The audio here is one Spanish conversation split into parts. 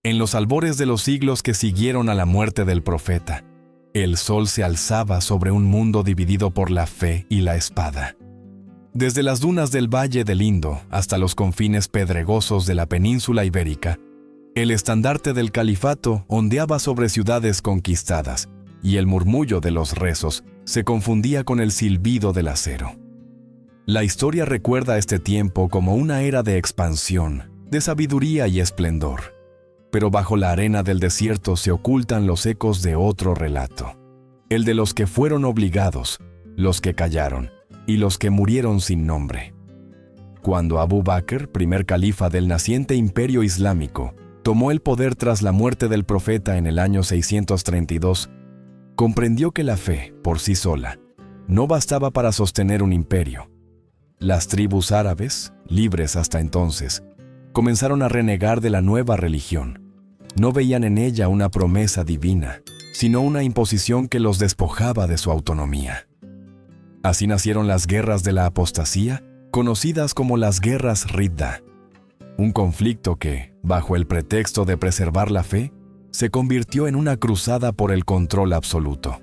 En los albores de los siglos que siguieron a la muerte del profeta, el sol se alzaba sobre un mundo dividido por la fe y la espada. Desde las dunas del Valle del Indo hasta los confines pedregosos de la península ibérica, el estandarte del califato ondeaba sobre ciudades conquistadas, y el murmullo de los rezos se confundía con el silbido del acero. La historia recuerda este tiempo como una era de expansión, de sabiduría y esplendor. Pero bajo la arena del desierto se ocultan los ecos de otro relato, el de los que fueron obligados, los que callaron y los que murieron sin nombre. Cuando Abu Bakr, primer califa del naciente imperio islámico, tomó el poder tras la muerte del profeta en el año 632, comprendió que la fe, por sí sola, no bastaba para sostener un imperio. Las tribus árabes, libres hasta entonces, comenzaron a renegar de la nueva religión. No veían en ella una promesa divina, sino una imposición que los despojaba de su autonomía. Así nacieron las guerras de la apostasía, conocidas como las guerras Ridda, un conflicto que, bajo el pretexto de preservar la fe, se convirtió en una cruzada por el control absoluto.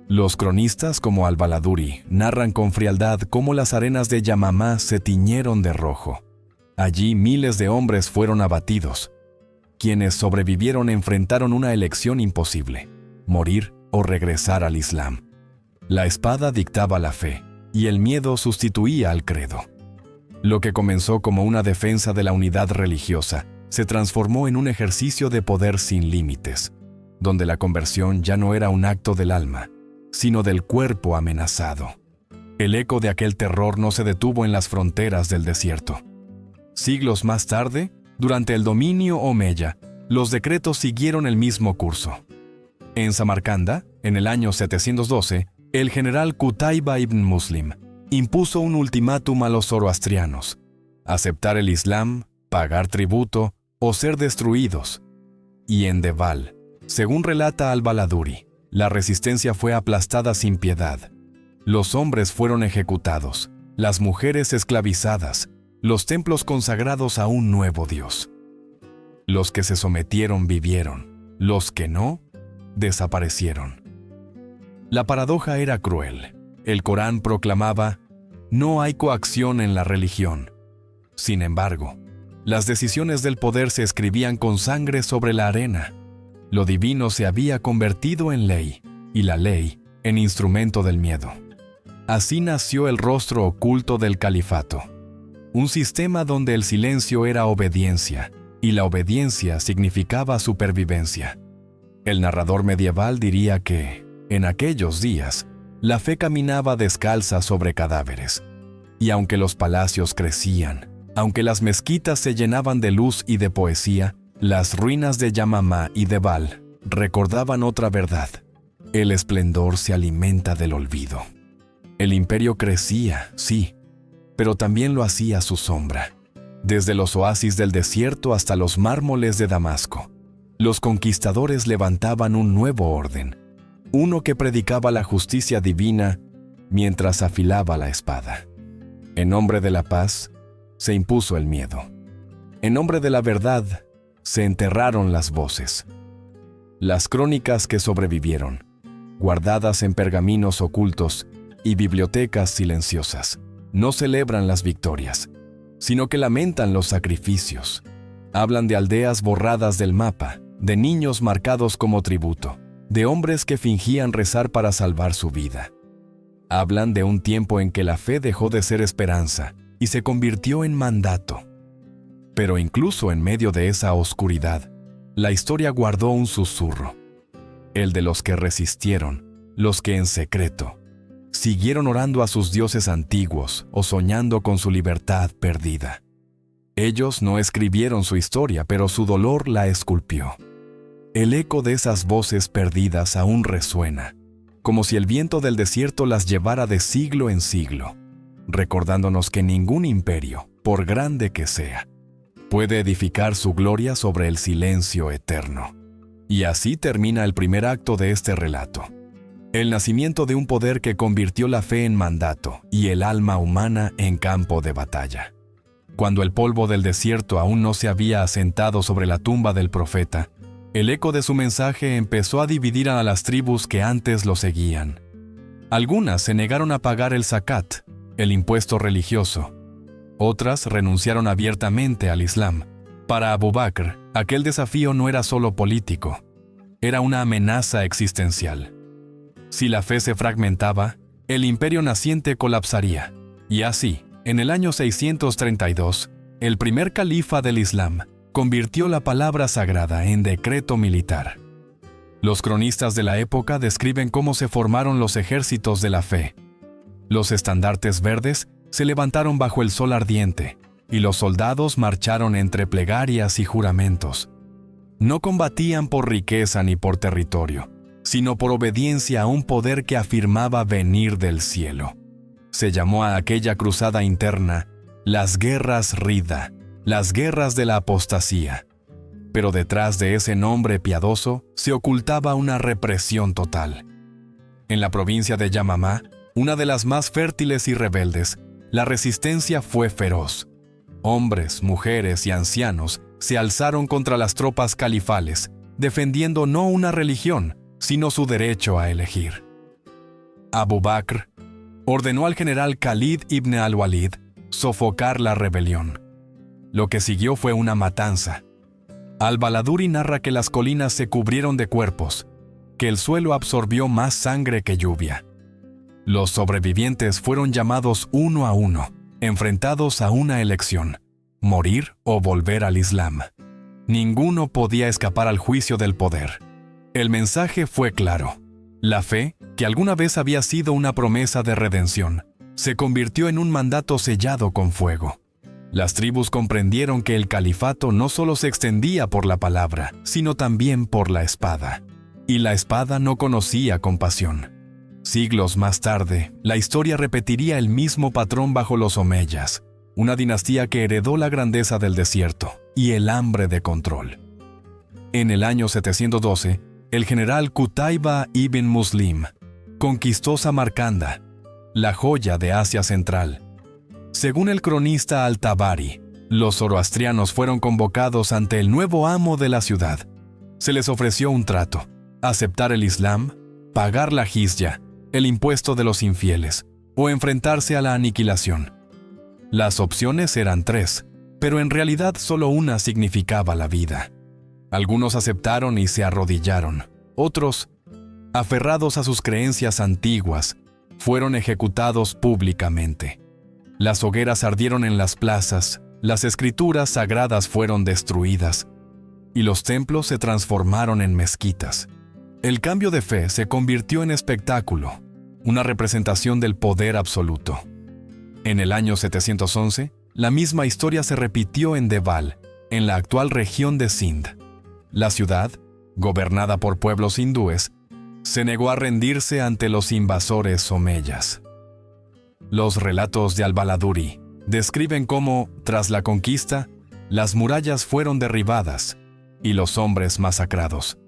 Los cronistas como Al-Baladuri narran con frialdad cómo las arenas de Yamamá se tiñeron de rojo. Allí miles de hombres fueron abatidos. Quienes sobrevivieron enfrentaron una elección imposible: morir o regresar al Islam. La espada dictaba la fe, y el miedo sustituía al credo. Lo que comenzó como una defensa de la unidad religiosa se transformó en un ejercicio de poder sin límites, donde la conversión ya no era un acto del alma, sino del cuerpo amenazado. El eco de aquel terror no se detuvo en las fronteras del desierto. Siglos más tarde, durante el dominio omeya, los decretos siguieron el mismo curso. En Samarcanda, en el año 712, el general Qutayba ibn Muslim impuso un ultimátum a los zoroastrianos: aceptar el Islam, pagar tributo o ser destruidos. Y en Deval, según relata Al-Baladuri, la resistencia fue aplastada sin piedad. Los hombres fueron ejecutados, las mujeres esclavizadas, los templos consagrados a un nuevo Dios. Los que se sometieron vivieron, los que no, desaparecieron. La paradoja era cruel. El Corán proclamaba: no hay coacción en la religión. Sin embargo, las decisiones del poder se escribían con sangre sobre la arena. Lo divino se había convertido en ley, y la ley en instrumento del miedo. Así nació el rostro oculto del califato. Un sistema donde el silencio era obediencia, y la obediencia significaba supervivencia. El narrador medieval diría que, en aquellos días, la fe caminaba descalza sobre cadáveres. Y aunque los palacios crecían, aunque las mezquitas se llenaban de luz y de poesía, las ruinas de Yamamá y Deval recordaban otra verdad: el esplendor se alimenta del olvido. El imperio crecía, sí, pero también lo hacía a su sombra. Desde los oasis del desierto hasta los mármoles de Damasco, los conquistadores levantaban un nuevo orden, uno que predicaba la justicia divina mientras afilaba la espada. En nombre de la paz, se impuso el miedo. En nombre de la verdad, se enterraron las voces. Las crónicas que sobrevivieron, guardadas en pergaminos ocultos y bibliotecas silenciosas, no celebran las victorias, sino que lamentan los sacrificios. Hablan de aldeas borradas del mapa, de niños marcados como tributo, de hombres que fingían rezar para salvar su vida. Hablan de un tiempo en que la fe dejó de ser esperanza y se convirtió en mandato. Pero incluso en medio de esa oscuridad, la historia guardó un susurro: el de los que resistieron, los que en secreto siguieron orando a sus dioses antiguos o soñando con su libertad perdida. Ellos no escribieron su historia, pero su dolor la esculpió. El eco de esas voces perdidas aún resuena, como si el viento del desierto las llevara de siglo en siglo, recordándonos que ningún imperio, por grande que sea, puede edificar su gloria sobre el silencio eterno. Y así termina el primer acto de este relato: el nacimiento de un poder que convirtió la fe en mandato y el alma humana en campo de batalla. Cuando el polvo del desierto aún no se había asentado sobre la tumba del profeta, el eco de su mensaje empezó a dividir a las tribus que antes lo seguían. Algunas se negaron a pagar el zakat, el impuesto religioso. Otras renunciaron abiertamente al Islam. Para Abu Bakr, aquel desafío no era solo político, era una amenaza existencial. Si la fe se fragmentaba, el imperio naciente colapsaría. Y así, en el año 632, el primer califa del Islam convirtió la palabra sagrada en decreto militar. Los cronistas de la época describen cómo se formaron los ejércitos de la fe. Los estandartes verdes se levantaron bajo el sol ardiente, y los soldados marcharon entre plegarias y juramentos. No combatían por riqueza ni por territorio, sino por obediencia a un poder que afirmaba venir del cielo. Se llamó a aquella cruzada interna las guerras Rida, las guerras de la apostasía. Pero detrás de ese nombre piadoso se ocultaba una represión total. En la provincia de Yamamá, una de las más fértiles y rebeldes, la resistencia fue feroz. Hombres, mujeres y ancianos se alzaron contra las tropas califales, defendiendo no una religión, sino su derecho a elegir. Abu Bakr ordenó al general Khalid ibn al-Walid sofocar la rebelión. Lo que siguió fue una matanza. Al-Baladuri narra que las colinas se cubrieron de cuerpos, que el suelo absorbió más sangre que lluvia. Los sobrevivientes fueron llamados uno a uno, enfrentados a una elección: morir o volver al Islam. Ninguno podía escapar al juicio del poder. El mensaje fue claro. La fe, que alguna vez había sido una promesa de redención, se convirtió en un mandato sellado con fuego. Las tribus comprendieron que el califato no solo se extendía por la palabra, sino también por la espada. Y la espada no conocía compasión. Siglos más tarde, la historia repetiría el mismo patrón bajo los omeyas, una dinastía que heredó la grandeza del desierto y el hambre de control. En el año 712, el general Qutayba ibn Muslim conquistó Samarcanda, la joya de Asia Central. Según el cronista Al-Tabari, los zoroastrianos fueron convocados ante el nuevo amo de la ciudad. Se les ofreció un trato: aceptar el Islam, pagar la jizya, el impuesto de los infieles, o enfrentarse a la aniquilación. Las opciones eran tres, pero en realidad solo una significaba la vida. Algunos aceptaron y se arrodillaron. Otros, aferrados a sus creencias antiguas, fueron ejecutados públicamente. Las hogueras ardieron en las plazas, las escrituras sagradas fueron destruidas, y los templos se transformaron en mezquitas. El cambio de fe se convirtió en espectáculo, una representación del poder absoluto. En el año 711, la misma historia se repitió en Deval, en la actual región de Sind. La ciudad, gobernada por pueblos hindúes, se negó a rendirse ante los invasores omeyas. Los relatos de Al-Baladuri describen cómo, tras la conquista, las murallas fueron derribadas y los hombres masacrados.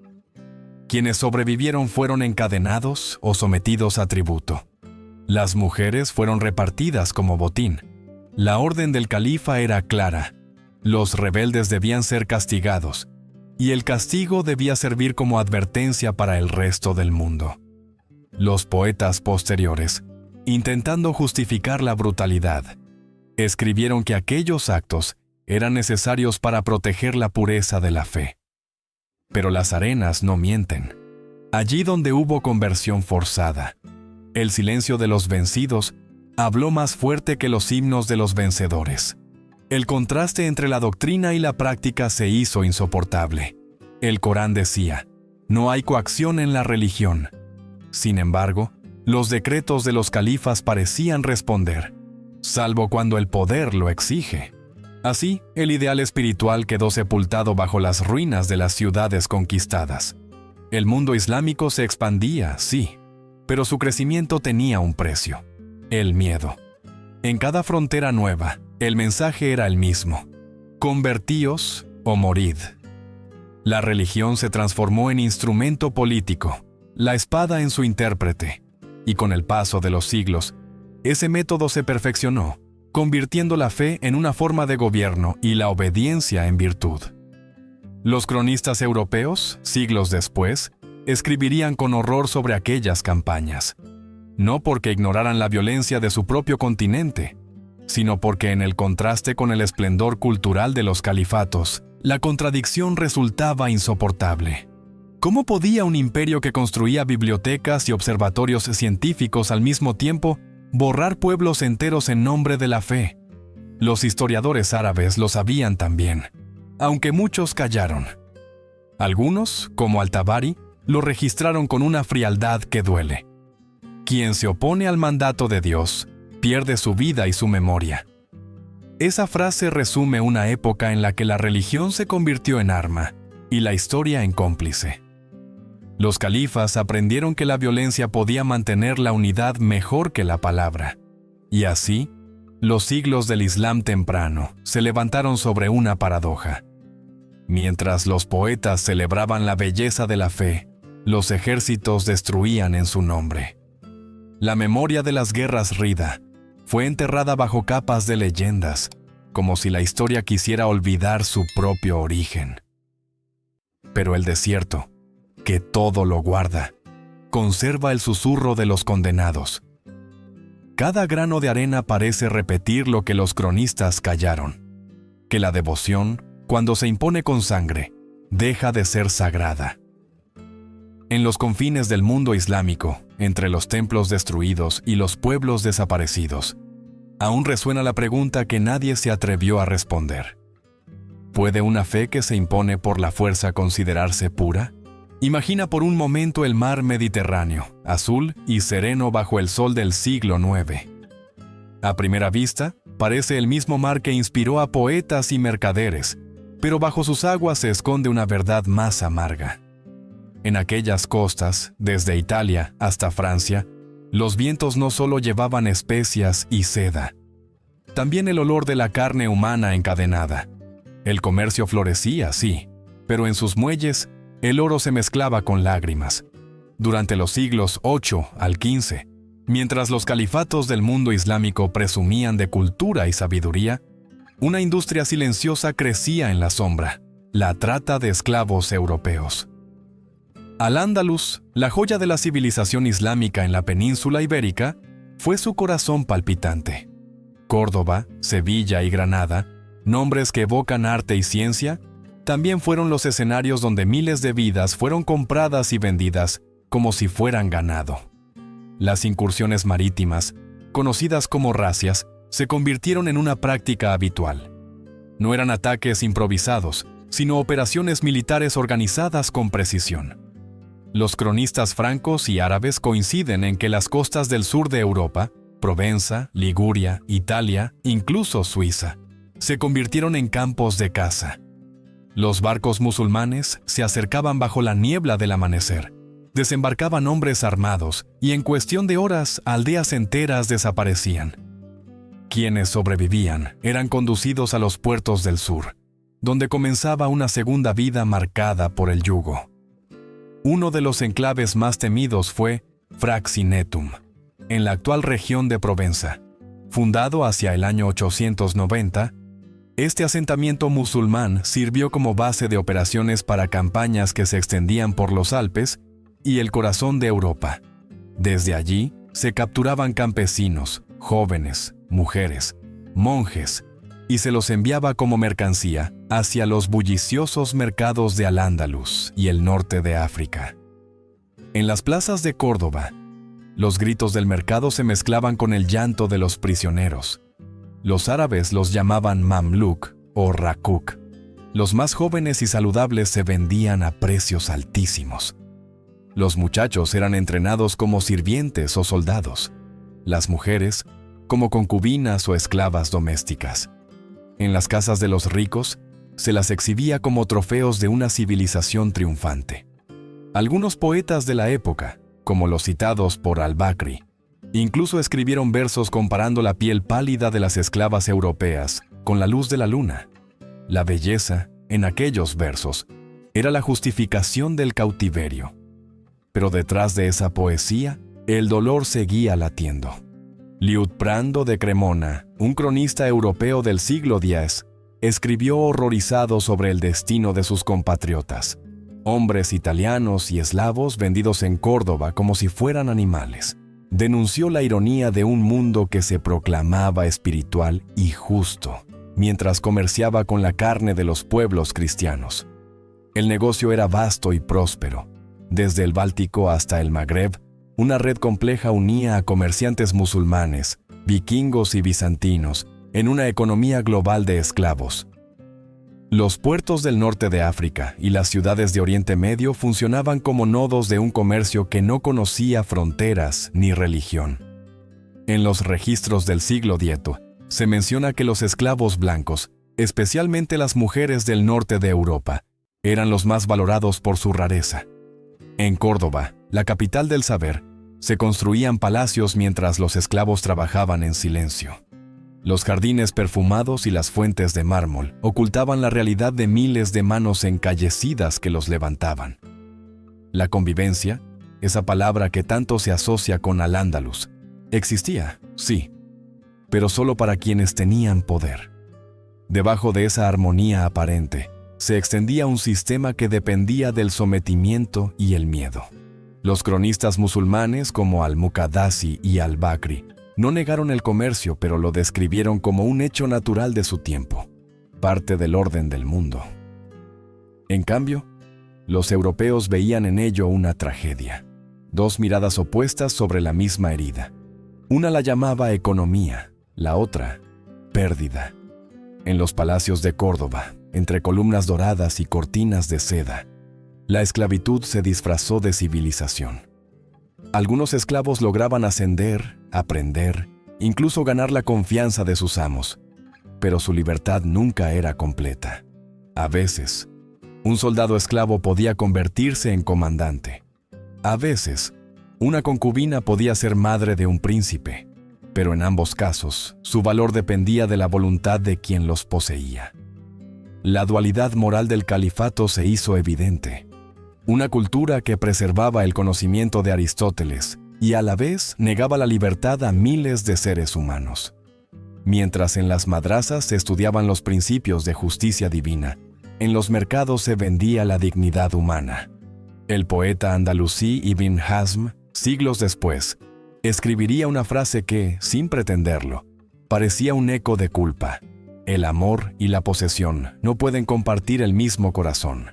Quienes sobrevivieron fueron encadenados o sometidos a tributo. Las mujeres fueron repartidas como botín. La orden del califa era clara: los rebeldes debían ser castigados, y el castigo debía servir como advertencia para el resto del mundo. Los poetas posteriores, intentando justificar la brutalidad, escribieron que aquellos actos eran necesarios para proteger la pureza de la fe. Pero las arenas no mienten. Allí donde hubo conversión forzada, el silencio de los vencidos habló más fuerte que los himnos de los vencedores. El contraste entre la doctrina y la práctica se hizo insoportable. El Corán decía: no hay coacción en la religión. Sin embargo, los decretos de los califas parecían responder: salvo cuando el poder lo exige. Así, el ideal espiritual quedó sepultado bajo las ruinas de las ciudades conquistadas. El mundo islámico se expandía, sí, pero su crecimiento tenía un precio: el miedo. En cada frontera nueva, el mensaje era el mismo: convertíos o morid. La religión se transformó en instrumento político, la espada en su intérprete, y con el paso de los siglos, ese método se perfeccionó, convirtiendo la fe en una forma de gobierno y la obediencia en virtud. Los cronistas europeos, siglos después, escribirían con horror sobre aquellas campañas, no porque ignoraran la violencia de su propio continente, sino porque en el contraste con el esplendor cultural de los califatos, la contradicción resultaba insoportable. ¿Cómo podía un imperio que construía bibliotecas y observatorios científicos al mismo tiempo borrar pueblos enteros en nombre de la fe? Los historiadores árabes lo sabían también, aunque muchos callaron. Algunos, como Al-Tabari, lo registraron con una frialdad que duele. Quien se opone al mandato de Dios, pierde su vida y su memoria. Esa frase resume una época en la que la religión se convirtió en arma y la historia en cómplice. Los califas aprendieron que la violencia podía mantener la unidad mejor que la palabra, y así, los siglos del Islam temprano se levantaron sobre una paradoja. Mientras los poetas celebraban la belleza de la fe, los ejércitos destruían en su nombre. La memoria de las guerras Rida fue enterrada bajo capas de leyendas, como si la historia quisiera olvidar su propio origen. Pero el desierto, que todo lo guarda, conserva el susurro de los condenados. Cada grano de arena parece repetir lo que los cronistas callaron, que la devoción, cuando se impone con sangre, deja de ser sagrada. En los confines del mundo islámico, entre los templos destruidos y los pueblos desaparecidos, aún resuena la pregunta que nadie se atrevió a responder. ¿Puede una fe que se impone por la fuerza considerarse pura? Imagina por un momento el mar Mediterráneo, azul y sereno bajo el sol del siglo IX. A primera vista, parece el mismo mar que inspiró a poetas y mercaderes, pero bajo sus aguas se esconde una verdad más amarga. En aquellas costas, desde Italia hasta Francia, los vientos no solo llevaban especias y seda, también el olor de la carne humana encadenada. El comercio florecía, sí, pero en sus muelles el oro se mezclaba con lágrimas. Durante los siglos VIII al XV, mientras los califatos del mundo islámico presumían de cultura y sabiduría, una industria silenciosa crecía en la sombra, la trata de esclavos europeos. Al-Ándalus, la joya de la civilización islámica en la península ibérica, fue su corazón palpitante. Córdoba, Sevilla y Granada, nombres que evocan arte y ciencia, también fueron los escenarios donde miles de vidas fueron compradas y vendidas como si fueran ganado. Las incursiones marítimas, conocidas como razias, se convirtieron en una práctica habitual. No eran ataques improvisados, sino operaciones militares organizadas con precisión. Los cronistas francos y árabes coinciden en que las costas del sur de Europa, Provenza, Liguria, Italia, incluso Suiza, se convirtieron en campos de caza. Los barcos musulmanes se acercaban bajo la niebla del amanecer. Desembarcaban hombres armados y en cuestión de horas aldeas enteras desaparecían. Quienes sobrevivían eran conducidos a los puertos del sur, donde comenzaba una segunda vida marcada por el yugo. Uno de los enclaves más temidos fue Fraxinetum, en la actual región de Provenza. Fundado hacia el año 890, este asentamiento musulmán sirvió como base de operaciones para campañas que se extendían por los Alpes y el corazón de Europa. Desde allí se capturaban campesinos, jóvenes, mujeres, monjes, y se los enviaba como mercancía hacia los bulliciosos mercados de Al-Ándalus y el norte de África. En las plazas de Córdoba, los gritos del mercado se mezclaban con el llanto de los prisioneros. Los árabes los llamaban mamluk o rakuk. Los más jóvenes y saludables se vendían a precios altísimos. Los muchachos eran entrenados como sirvientes o soldados. Las mujeres, como concubinas o esclavas domésticas. En las casas de los ricos, se las exhibía como trofeos de una civilización triunfante. Algunos poetas de la época, como los citados por Al-Bakri, incluso escribieron versos comparando la piel pálida de las esclavas europeas con la luz de la luna. La belleza, en aquellos versos, era la justificación del cautiverio. Pero detrás de esa poesía, el dolor seguía latiendo. Liutprando de Cremona, un cronista europeo del siglo X, escribió horrorizado sobre el destino de sus compatriotas, hombres italianos y eslavos vendidos en Córdoba como si fueran animales. Denunció la ironía de un mundo que se proclamaba espiritual y justo, mientras comerciaba con la carne de los pueblos cristianos. El negocio era vasto y próspero. Desde el Báltico hasta el Magreb, una red compleja unía a comerciantes musulmanes, vikingos y bizantinos en una economía global de esclavos. Los puertos del norte de África y las ciudades de Oriente Medio funcionaban como nodos de un comercio que no conocía fronteras ni religión. En los registros del siglo X se menciona que los esclavos blancos, especialmente las mujeres del norte de Europa, eran los más valorados por su rareza. En Córdoba, la capital del saber, se construían palacios mientras los esclavos trabajaban en silencio. Los jardines perfumados y las fuentes de mármol ocultaban la realidad de miles de manos encallecidas que los levantaban. La convivencia, esa palabra que tanto se asocia con Al-Ándalus, existía, sí, pero solo para quienes tenían poder. Debajo de esa armonía aparente, se extendía un sistema que dependía del sometimiento y el miedo. Los cronistas musulmanes como Al-Muqaddasi y Al-Bakri no negaron el comercio, pero lo describieron como un hecho natural de su tiempo, parte del orden del mundo. En cambio, los europeos veían en ello una tragedia, dos miradas opuestas sobre la misma herida. Una la llamaba economía, la otra, pérdida. En los palacios de Córdoba, entre columnas doradas y cortinas de seda, la esclavitud se disfrazó de civilización. Algunos esclavos lograban ascender, aprender, incluso ganar la confianza de sus amos, pero su libertad nunca era completa. A veces, un soldado esclavo podía convertirse en comandante. A veces, una concubina podía ser madre de un príncipe, pero en ambos casos, su valor dependía de la voluntad de quien los poseía. La dualidad moral del califato se hizo evidente. Una cultura que preservaba el conocimiento de Aristóteles y a la vez negaba la libertad a miles de seres humanos. Mientras en las madrazas se estudiaban los principios de justicia divina, en los mercados se vendía la dignidad humana. El poeta andalusí Ibn Hazm, siglos después, escribiría una frase que, sin pretenderlo, parecía un eco de culpa. El amor y la posesión no pueden compartir el mismo corazón.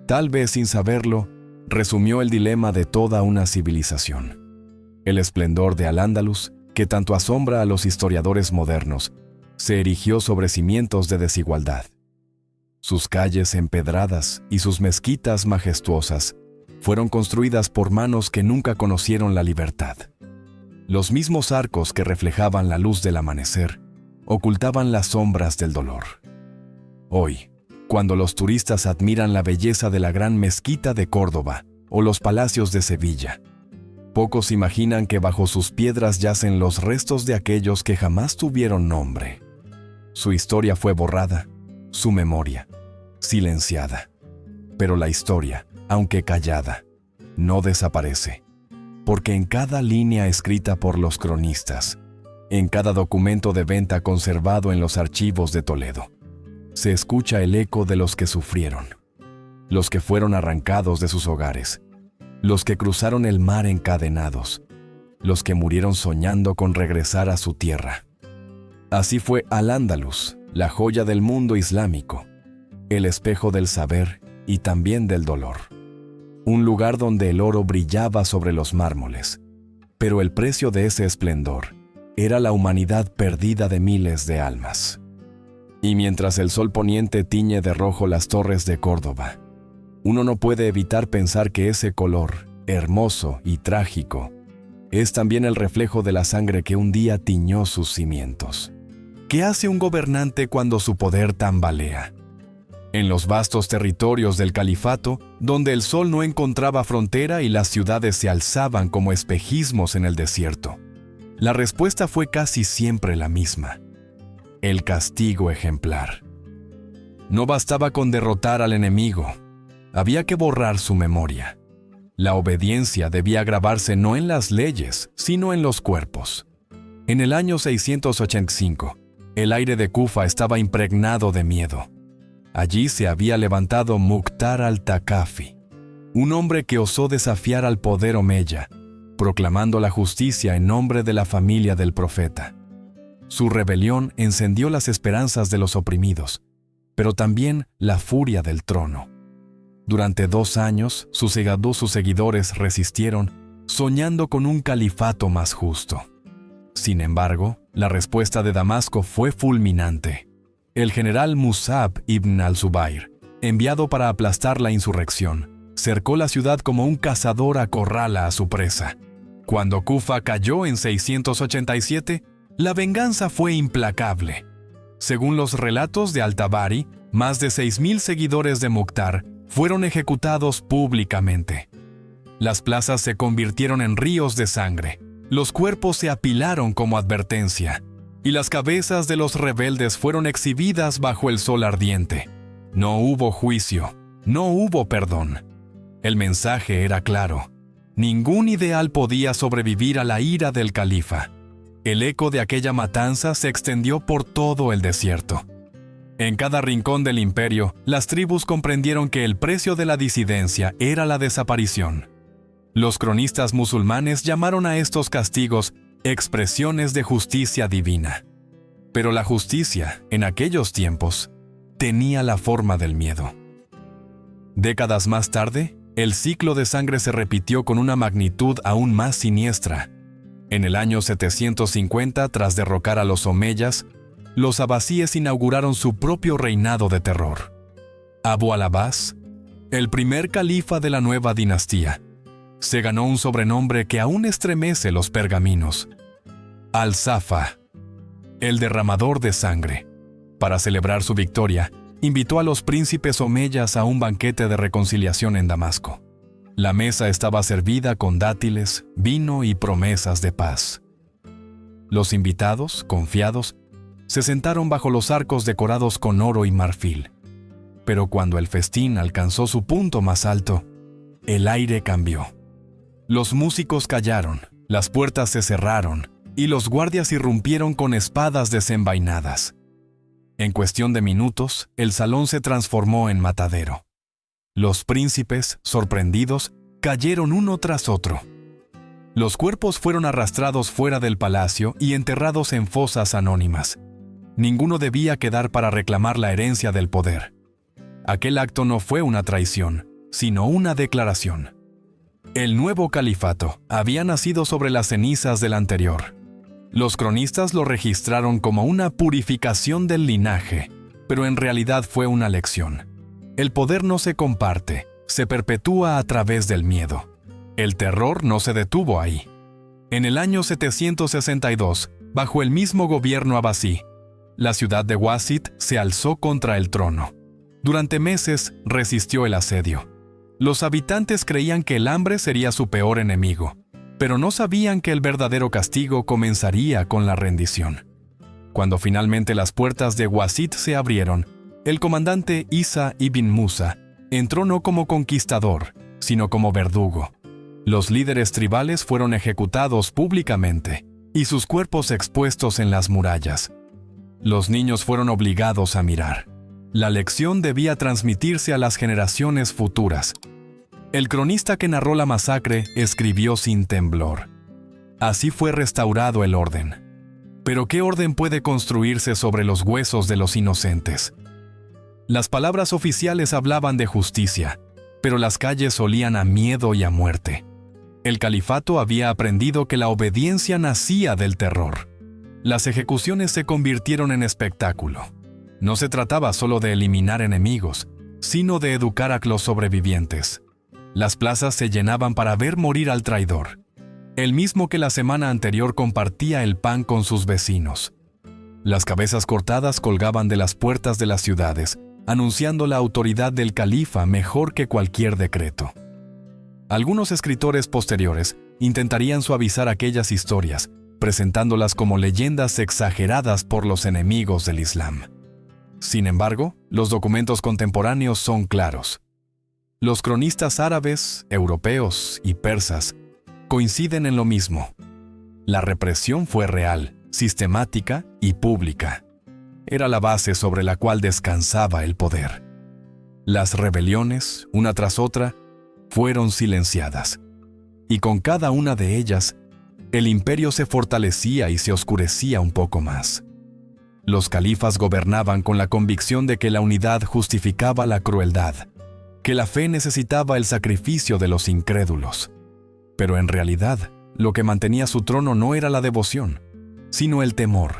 Tal vez sin saberlo, resumió el dilema de toda una civilización. El esplendor de Al-Ándalus, que tanto asombra a los historiadores modernos, se erigió sobre cimientos de desigualdad. Sus calles empedradas y sus mezquitas majestuosas fueron construidas por manos que nunca conocieron la libertad. Los mismos arcos que reflejaban la luz del amanecer ocultaban las sombras del dolor. Hoy, cuando los turistas admiran la belleza de la gran mezquita de Córdoba o los palacios de Sevilla, pocos imaginan que bajo sus piedras yacen los restos de aquellos que jamás tuvieron nombre. Su historia fue borrada, su memoria, silenciada. Pero la historia, aunque callada, no desaparece, porque en cada línea escrita por los cronistas, en cada documento de venta conservado en los archivos de Toledo, se escucha el eco de los que sufrieron, los que fueron arrancados de sus hogares, los que cruzaron el mar encadenados, los que murieron soñando con regresar a su tierra. Así fue Al-Ándalus, la joya del mundo islámico, el espejo del saber y también del dolor. Un lugar donde el oro brillaba sobre los mármoles, pero el precio de ese esplendor era la humanidad perdida de miles de almas. Y mientras el sol poniente tiñe de rojo las torres de Córdoba, uno no puede evitar pensar que ese color, hermoso y trágico, es también el reflejo de la sangre que un día tiñó sus cimientos. ¿Qué hace un gobernante cuando su poder tambalea? En los vastos territorios del califato, donde el sol no encontraba frontera y las ciudades se alzaban como espejismos en el desierto, la respuesta fue casi siempre la misma: el castigo ejemplar. No bastaba con derrotar al enemigo, había que borrar su memoria. La obediencia debía grabarse no en las leyes, sino en los cuerpos. En el año 685, el aire de Kufa estaba impregnado de miedo. Allí se había levantado Mukhtar al-Thaqafi, un hombre que osó desafiar al poder omeya, proclamando la justicia en nombre de la familia del profeta. Su rebelión encendió las esperanzas de los oprimidos, pero también la furia del trono. Durante 2 años, sus seguidores resistieron, soñando con un califato más justo. Sin embargo, la respuesta de Damasco fue fulminante. El general Musab ibn al-Zubayr, enviado para aplastar la insurrección, cercó la ciudad como un cazador acorrala a su presa. Cuando Kufa cayó en 687, la venganza fue implacable. Según los relatos de Al-Tabari, más de 6.000 seguidores de Mukhtar fueron ejecutados públicamente. Las plazas se convirtieron en ríos de sangre, los cuerpos se apilaron como advertencia, y las cabezas de los rebeldes fueron exhibidas bajo el sol ardiente. No hubo juicio, no hubo perdón. El mensaje era claro. Ningún ideal podía sobrevivir a la ira del califa. El eco de aquella matanza se extendió por todo el desierto. En cada rincón del imperio, las tribus comprendieron que el precio de la disidencia era la desaparición. Los cronistas musulmanes llamaron a estos castigos expresiones de justicia divina. Pero la justicia, en aquellos tiempos, tenía la forma del miedo. Décadas más tarde, el ciclo de sangre se repitió con una magnitud aún más siniestra. En el año 750, tras derrocar a los omeyas, los abasíes inauguraron su propio reinado de terror. Abu al-Abbas, el primer califa de la nueva dinastía, se ganó un sobrenombre que aún estremece los pergaminos: Al-Safa, el derramador de sangre. Para celebrar su victoria, invitó a los príncipes omeyas a un banquete de reconciliación en Damasco. La mesa estaba servida con dátiles, vino y promesas de paz. Los invitados, confiados, se sentaron bajo los arcos decorados con oro y marfil. Pero cuando el festín alcanzó su punto más alto, el aire cambió. Los músicos callaron, las puertas se cerraron y los guardias irrumpieron con espadas desenvainadas. En cuestión de minutos, el salón se transformó en matadero. Los príncipes, sorprendidos, cayeron uno tras otro. Los cuerpos fueron arrastrados fuera del palacio y enterrados en fosas anónimas. Ninguno debía quedar para reclamar la herencia del poder. Aquel acto no fue una traición, sino una declaración. El nuevo califato había nacido sobre las cenizas del anterior. Los cronistas lo registraron como una purificación del linaje, pero en realidad fue una lección. El poder no se comparte, se perpetúa a través del miedo. El terror no se detuvo ahí. En el año 762, bajo el mismo gobierno abasí, la ciudad de Wasit se alzó contra el trono. Durante meses resistió el asedio. Los habitantes creían que el hambre sería su peor enemigo, pero no sabían que el verdadero castigo comenzaría con la rendición. Cuando finalmente las puertas de Wasit se abrieron, el comandante Isa ibn Musa entró no como conquistador, sino como verdugo. Los líderes tribales fueron ejecutados públicamente y sus cuerpos expuestos en las murallas. Los niños fueron obligados a mirar. La lección debía transmitirse a las generaciones futuras. El cronista que narró la masacre escribió sin temblor: así fue restaurado el orden. Pero ¿qué orden puede construirse sobre los huesos de los inocentes? Las palabras oficiales hablaban de justicia, pero las calles olían a miedo y a muerte. El califato había aprendido que la obediencia nacía del terror. Las ejecuciones se convirtieron en espectáculo. No se trataba solo de eliminar enemigos, sino de educar a los sobrevivientes. Las plazas se llenaban para ver morir al traidor, el mismo que la semana anterior compartía el pan con sus vecinos. Las cabezas cortadas colgaban de las puertas de las ciudades, anunciando la autoridad del califa mejor que cualquier decreto. Algunos escritores posteriores intentarían suavizar aquellas historias, presentándolas como leyendas exageradas por los enemigos del Islam. Sin embargo, los documentos contemporáneos son claros. Los cronistas árabes, europeos y persas coinciden en lo mismo. La represión fue real, sistemática y pública. Era la base sobre la cual descansaba el poder. Las rebeliones, una tras otra, fueron silenciadas, y con cada una de ellas, el imperio se fortalecía y se oscurecía un poco más. Los califas gobernaban con la convicción de que la unidad justificaba la crueldad, que la fe necesitaba el sacrificio de los incrédulos. Pero en realidad, lo que mantenía su trono no era la devoción, sino el temor.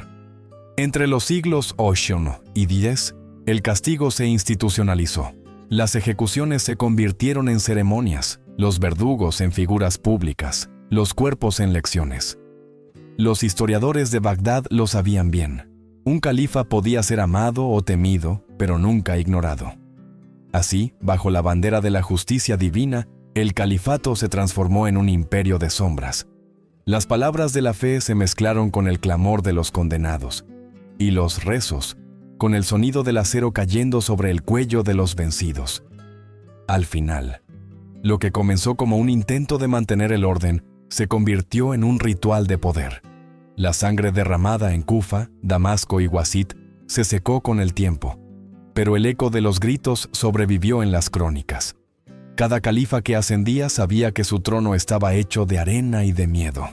Entre los siglos VIII y X, el castigo se institucionalizó. Las ejecuciones se convirtieron en ceremonias, los verdugos en figuras públicas, los cuerpos en lecciones. Los historiadores de Bagdad lo sabían bien. Un califa podía ser amado o temido, pero nunca ignorado. Así, bajo la bandera de la justicia divina, el califato se transformó en un imperio de sombras. Las palabras de la fe se mezclaron con el clamor de los condenados, y los rezos, con el sonido del acero cayendo sobre el cuello de los vencidos. Al final, lo que comenzó como un intento de mantener el orden, se convirtió en un ritual de poder. La sangre derramada en Kufa, Damasco y Wasit se secó con el tiempo, pero el eco de los gritos sobrevivió en las crónicas. Cada califa que ascendía sabía que su trono estaba hecho de arena y de miedo.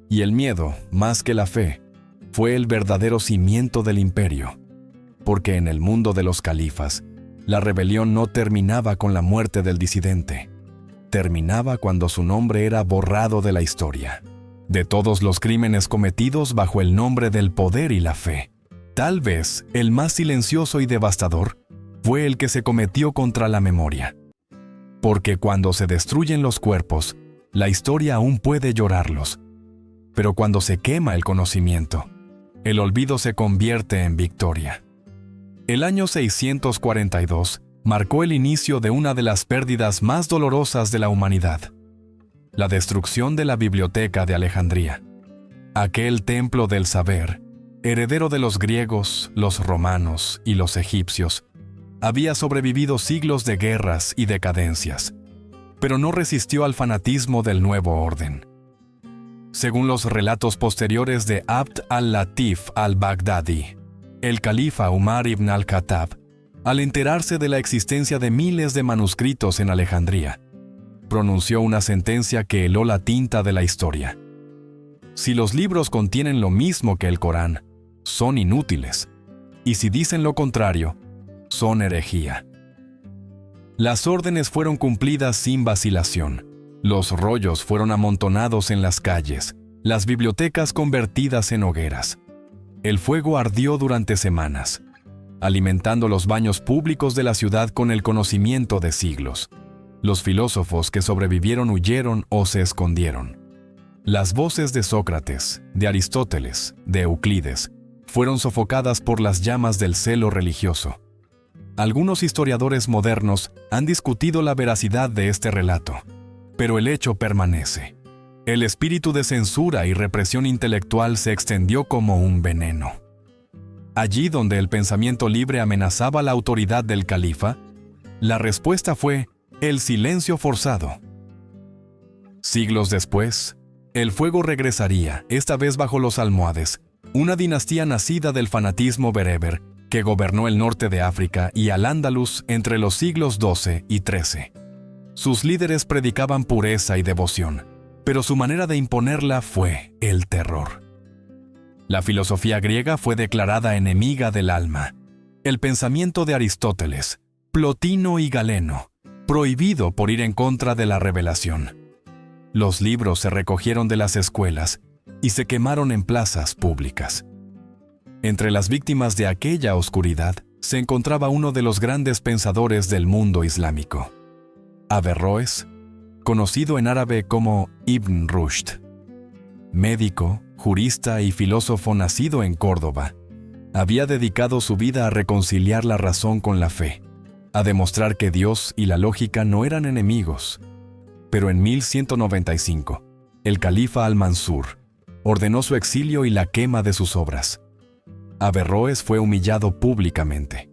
Y el miedo, más que la fe, fue el verdadero cimiento del imperio, porque en el mundo de los califas, la rebelión no terminaba con la muerte del disidente. Terminaba cuando su nombre era borrado de la historia. De todos los crímenes cometidos bajo el nombre del poder y la fe, tal vez el más silencioso y devastador fue el que se cometió contra la memoria. Porque cuando se destruyen los cuerpos, la historia aún puede llorarlos. Pero cuando se quema el conocimiento, el olvido se convierte en victoria. El año 642 marcó el inicio de una de las pérdidas más dolorosas de la humanidad: la destrucción de la Biblioteca de Alejandría. Aquel templo del saber, heredero de los griegos, los romanos y los egipcios, había sobrevivido siglos de guerras y decadencias, pero no resistió al fanatismo del nuevo orden. Según los relatos posteriores de Abd al-Latif al-Baghdadi, el califa Umar ibn al-Khattab, al enterarse de la existencia de miles de manuscritos en Alejandría, pronunció una sentencia que heló la tinta de la historia. Si los libros contienen lo mismo que el Corán, son inútiles, y si dicen lo contrario, son herejía. Las órdenes fueron cumplidas sin vacilación. Los rollos fueron amontonados en las calles, las bibliotecas convertidas en hogueras. El fuego ardió durante semanas, alimentando los baños públicos de la ciudad con el conocimiento de siglos. Los filósofos que sobrevivieron huyeron o se escondieron. Las voces de Sócrates, de Aristóteles, de Euclides, fueron sofocadas por las llamas del celo religioso. Algunos historiadores modernos han discutido la veracidad de este relato, pero el hecho permanece. El espíritu de censura y represión intelectual se extendió como un veneno. Allí donde el pensamiento libre amenazaba la autoridad del califa, la respuesta fue el silencio forzado. Siglos después, el fuego regresaría, esta vez bajo los almohades, una dinastía nacida del fanatismo bereber que gobernó el norte de África y al-Ándalus entre los siglos XII y XIII. Sus líderes predicaban pureza y devoción, pero su manera de imponerla fue el terror. La filosofía griega fue declarada enemiga del alma. El pensamiento de Aristóteles, Plotino y Galeno, prohibido por ir en contra de la revelación. Los libros se recogieron de las escuelas y se quemaron en plazas públicas. Entre las víctimas de aquella oscuridad se encontraba uno de los grandes pensadores del mundo islámico, Averroes, conocido en árabe como Ibn Rushd. Médico, jurista y filósofo nacido en Córdoba, había dedicado su vida a reconciliar la razón con la fe, a demostrar que Dios y la lógica no eran enemigos. Pero en 1195, el califa al-Mansur ordenó su exilio y la quema de sus obras. Averroes fue humillado públicamente.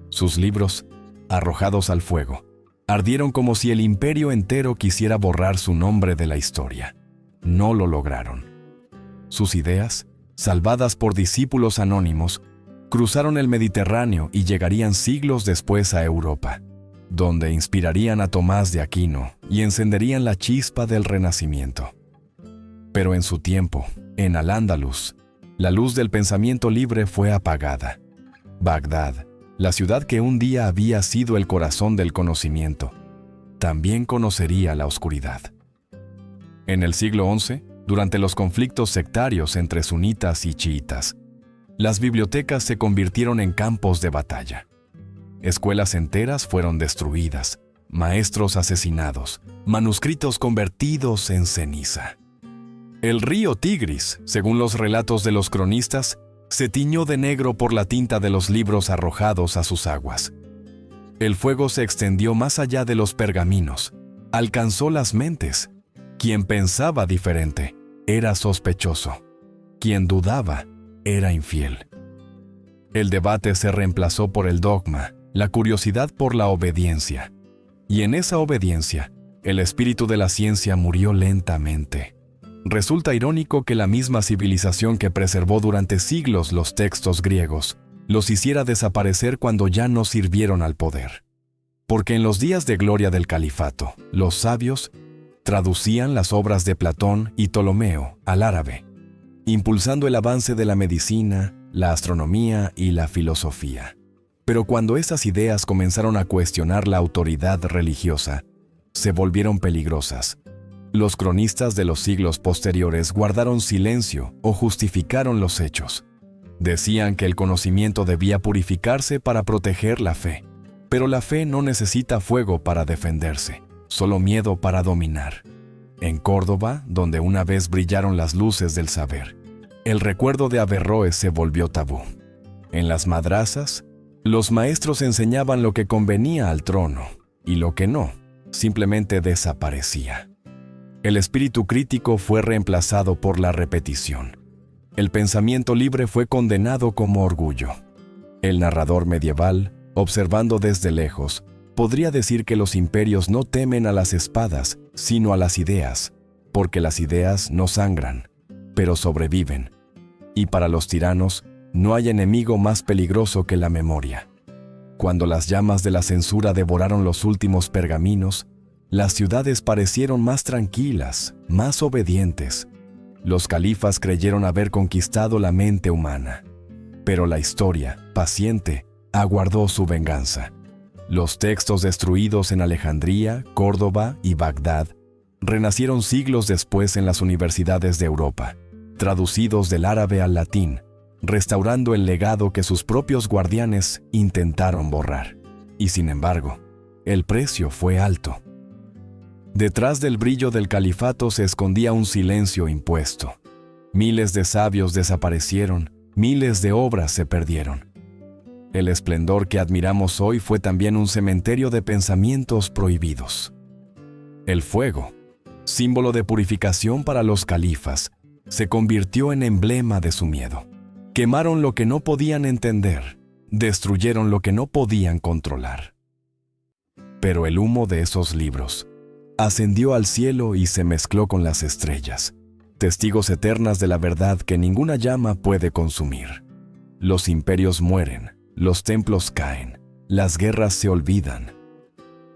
Sus libros, arrojados al fuego, ardieron como si el imperio entero quisiera borrar su nombre de la historia. No lo lograron. Sus ideas salvadas por discípulos anónimos, cruzaron el Mediterráneo y llegarían siglos después a Europa, donde inspirarían a Tomás de Aquino y encenderían la chispa del Renacimiento. Pero en su tiempo, en Al-Ándalus, la luz del pensamiento libre fue apagada. Bagdad, la ciudad que un día había sido el corazón del conocimiento, también conocería la oscuridad. En el siglo XI, durante los conflictos sectarios entre sunitas y chiitas, las bibliotecas se convirtieron en campos de batalla. Escuelas enteras fueron destruidas, maestros asesinados, manuscritos convertidos en ceniza. El río Tigris, según los relatos de los cronistas, se tiñó de negro por la tinta de los libros arrojados a sus aguas. El fuego se extendió más allá de los pergaminos, alcanzó las mentes. Quien pensaba diferente era sospechoso. Quien dudaba era infiel. El debate se reemplazó por el dogma, la curiosidad por la obediencia. Y en esa obediencia, el espíritu de la ciencia murió lentamente. Resulta irónico que la misma civilización que preservó durante siglos los textos griegos, los hiciera desaparecer cuando ya no sirvieron al poder. Porque en los días de gloria del califato, los sabios traducían las obras de Platón y Ptolomeo al árabe, impulsando el avance de la medicina, la astronomía y la filosofía. Pero cuando esas ideas comenzaron a cuestionar la autoridad religiosa, se volvieron peligrosas. Los cronistas de los siglos posteriores guardaron silencio o justificaron los hechos. Decían que el conocimiento debía purificarse para proteger la fe, pero la fe no necesita fuego para defenderse, solo miedo para dominar. En Córdoba, donde una vez brillaron las luces del saber, el recuerdo de Averroes se volvió tabú. En las madrazas, los maestros enseñaban lo que convenía al trono, y lo que no, simplemente desaparecía. El espíritu crítico fue reemplazado por la repetición. El pensamiento libre fue condenado como orgullo. El narrador medieval, observando desde lejos, podría decir que los imperios no temen a las espadas, sino a las ideas, porque las ideas no sangran, pero sobreviven. Y para los tiranos, no hay enemigo más peligroso que la memoria. Cuando las llamas de la censura devoraron los últimos pergaminos, las ciudades parecieron más tranquilas, más obedientes. Los califas creyeron haber conquistado la mente humana. Pero la historia, paciente, aguardó su venganza. Los textos destruidos en Alejandría, Córdoba y Bagdad renacieron siglos después en las universidades de Europa, traducidos del árabe al latín, restaurando el legado que sus propios guardianes intentaron borrar. Y sin embargo, el precio fue alto. Detrás del brillo del califato se escondía un silencio impuesto. Miles de sabios desaparecieron, miles de obras se perdieron. El esplendor que admiramos hoy fue también un cementerio de pensamientos prohibidos. El fuego, símbolo de purificación para los califas, se convirtió en emblema de su miedo. Quemaron lo que no podían entender, destruyeron lo que no podían controlar. Pero el humo de esos libros ascendió al cielo y se mezcló con las estrellas, testigos eternas de la verdad que ninguna llama puede consumir. Los imperios mueren, los templos caen, las guerras se olvidan.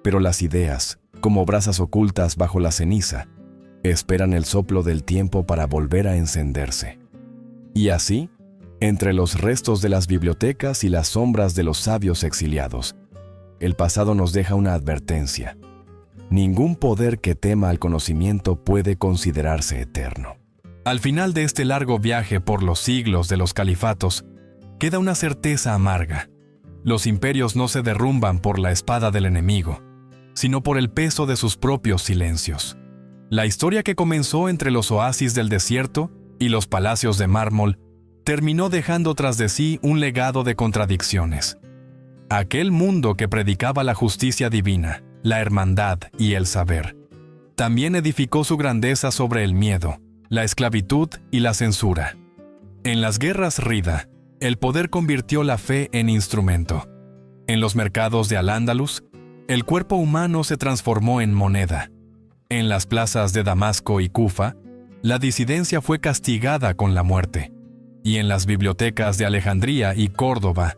Pero las ideas, como brasas ocultas bajo la ceniza, esperan el soplo del tiempo para volver a encenderse. Y así, entre los restos de las bibliotecas y las sombras de los sabios exiliados, el pasado nos deja una advertencia. Ningún poder que tema al conocimiento puede considerarse eterno. Al final de este largo viaje por los siglos de los califatos, queda una certeza amarga. Los imperios no se derrumban por la espada del enemigo, sino por el peso de sus propios silencios. La historia que comenzó entre los oasis del desierto y los palacios de mármol terminó dejando tras de sí un legado de contradicciones. Aquel mundo que predicaba la justicia divina, la hermandad y el saber, también edificó su grandeza sobre el miedo, la esclavitud y la censura. En las guerras Rida, el poder convirtió la fe en instrumento. En los mercados de Al-Ándalus, el cuerpo humano se transformó en moneda. En las plazas de Damasco y Kufa, la disidencia fue castigada con la muerte. Y en las bibliotecas de Alejandría y Córdoba,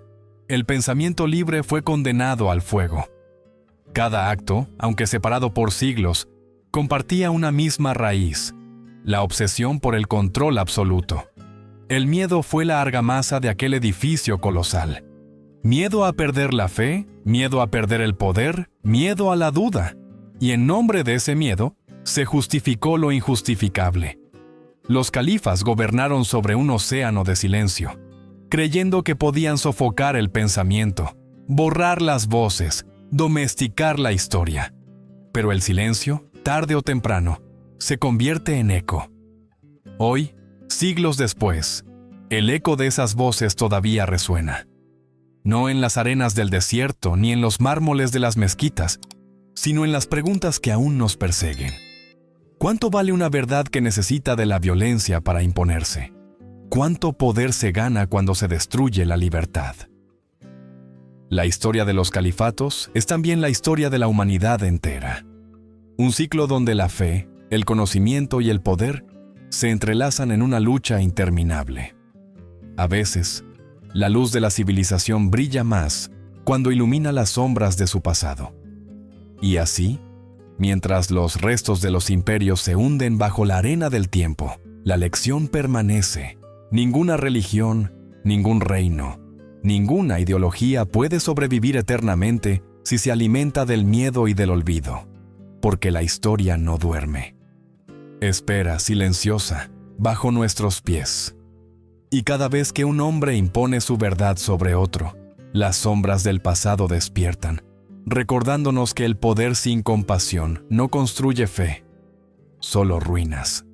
el pensamiento libre fue condenado al fuego. Cada acto, aunque separado por siglos, compartía una misma raíz: la obsesión por el control absoluto. El miedo fue la argamasa de aquel edificio colosal. Miedo a perder la fe, miedo a perder el poder, miedo a la duda. Y en nombre de ese miedo, se justificó lo injustificable. Los califas gobernaron sobre un océano de silencio, creyendo que podían sofocar el pensamiento, borrar las voces, domesticar la historia. Pero el silencio, tarde o temprano, se convierte en eco. Hoy, siglos después, el eco de esas voces todavía resuena. No en las arenas del desierto ni en los mármoles de las mezquitas, sino en las preguntas que aún nos persiguen. ¿Cuánto vale una verdad que necesita de la violencia para imponerse? ¿Cuánto poder se gana cuando se destruye la libertad? La historia de los califatos es también la historia de la humanidad entera. Un ciclo donde la fe, el conocimiento y el poder se entrelazan en una lucha interminable. A veces, la luz de la civilización brilla más cuando ilumina las sombras de su pasado. Y así, mientras los restos de los imperios se hunden bajo la arena del tiempo, la lección permanece. Ninguna religión, ningún reino, ninguna ideología puede sobrevivir eternamente si se alimenta del miedo y del olvido, porque la historia no duerme. Espera silenciosa bajo nuestros pies. Y cada vez que un hombre impone su verdad sobre otro, las sombras del pasado despiertan, recordándonos que el poder sin compasión no construye fe, solo ruinas.